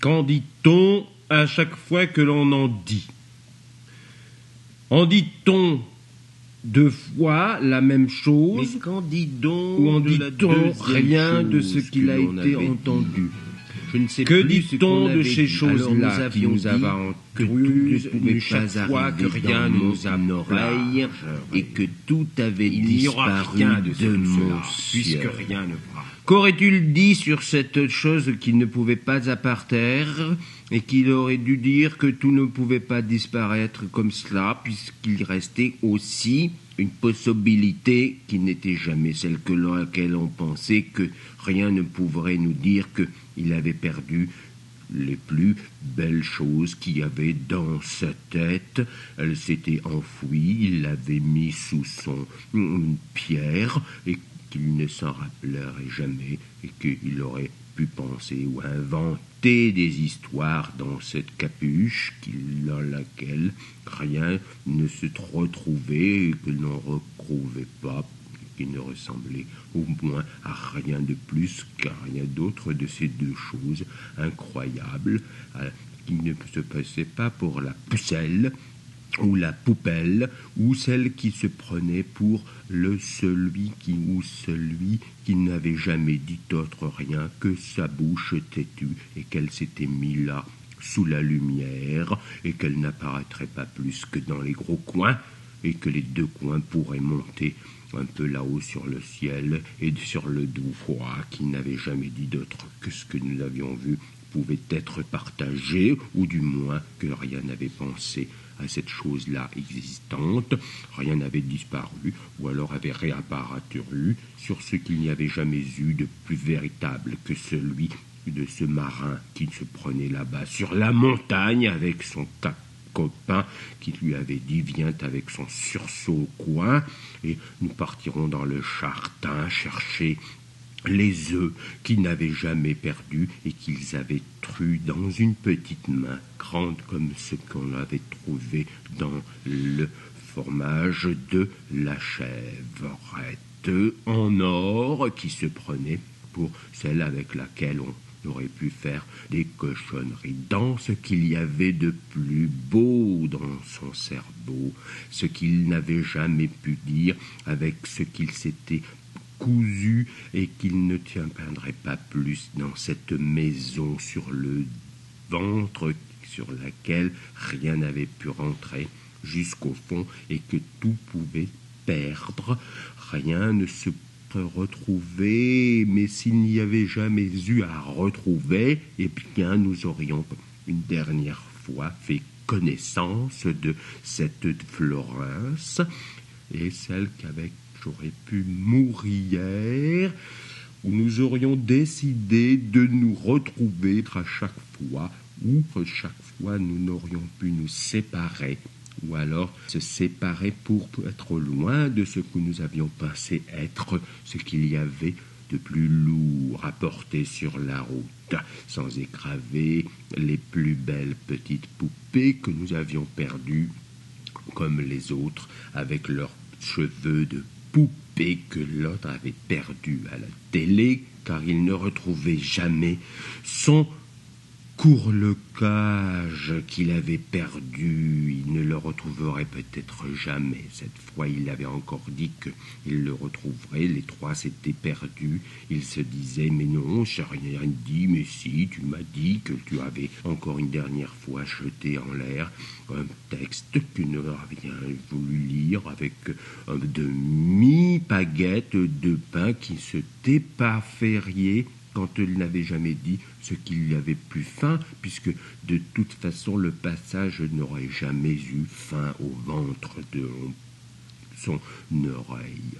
Qu'en dit-on à chaque fois que l'on en dit? En dit-on deux fois la même chose? Mais qu'en dit donc Ou en de la dit-on deuxième rien de chose ce qu'il que a l'on été avait dit? entendu? Je ne sais Que plus ce dit-on qu'on de avait ces dit. choses-là Alors qui nous avaient que tout ne entendues pouvait chaque pas fois que arriver rien dans ne nous a mon oreille et que tout avait Il n'y aura disparu rien de de mon cela, puisque ciel. rien ne va. Qu'aurait-il dit sur cette chose qu'il ne pouvait pas appartaire et qu'il aurait dû dire que tout ne pouvait pas disparaître comme cela, puisqu'il restait aussi une possibilité qui n'était jamais celle que laquelle on pensait, que rien ne pourrait nous dire qu'il avait perdu les plus belles choses qu'il y avait dans sa tête. Elle s'était enfouie, il l'avait mis sous son pierre et qu'il ne s'en rappellerait jamais et qu'il aurait pu penser ou inventer des histoires dans cette capuche dans laquelle rien ne se retrouvait et que l'on ne retrouvait pas, qui ne ressemblait au moins à rien de plus qu'à rien d'autre de ces deux choses incroyables qui ne se passaient pas pour la pucelle ou la poubelle, ou celle qui se prenait pour celui qui n'avait jamais dit autre rien que sa bouche têtue, et qu'elle s'était mis là sous la lumière, et qu'elle n'apparaîtrait pas plus que dans les gros coins, et que les deux coins pourraient monter un peu là-haut sur le ciel, et sur le doux froid, qui n'avait jamais dit d'autre que ce que nous avions vu pouvait être partagé, ou du moins que rien n'avait pensé à cette chose-là existante, rien n'avait disparu, ou alors avait réapparu sur ce qu'il n'y avait jamais eu de plus véritable que celui de ce marin qui se prenait là-bas sur la montagne avec son copain qui lui avait dit « Viens avec son sursaut au coin et nous partirons dans le jardin chercher les œufs qu'ils n'avaient jamais perdus et qu'ils avaient trus dans une petite main grande comme ce qu'on avait trouvé dans le fromage de la chèvrette en or qui se prenait pour celle avec laquelle on aurait pu faire des cochonneries, dans ce qu'il y avait de plus beau dans son cerveau, ce qu'il n'avait jamais pu dire, avec ce qu'il s'était cousu et qu'il ne tiendrait pas plus dans cette maison sur le ventre sur laquelle rien n'avait pu rentrer jusqu'au fond et que tout pouvait perdre, rien ne se retrouver, mais s'il n'y avait jamais eu à retrouver, eh bien nous aurions une dernière fois fait connaissance de cette Florence et celle qu'avec j'aurais pu mourir, où nous aurions décidé de nous retrouver à chaque fois, ou chaque fois nous n'aurions pu nous séparer, ou alors se séparer pour être loin de ce que nous avions pensé être, ce qu'il y avait de plus lourd à porter sur la route, sans écraser les plus belles petites poupées que nous avions perdues, comme les autres, avec leurs cheveux de poupée que l'autre avait perdu à la télé, car il ne retrouvait jamais son courlecage qu'il avait perdu. Il ne le retrouverait peut-être jamais. Cette fois, il avait encore dit qu'il le retrouverait. Les trois s'étaient perdus. Il se disait, mais non, je n'ai rien dit, mais si, tu m'as dit que tu avais encore une dernière fois jeté en l'air un texte que nous avions voulu lire avec un demi-baguette de pain qui s'était pas férié quand il n'avait jamais dit ce qu'il avait plus faim, puisque de toute façon le passage n'aurait jamais eu faim au ventre de son oreille.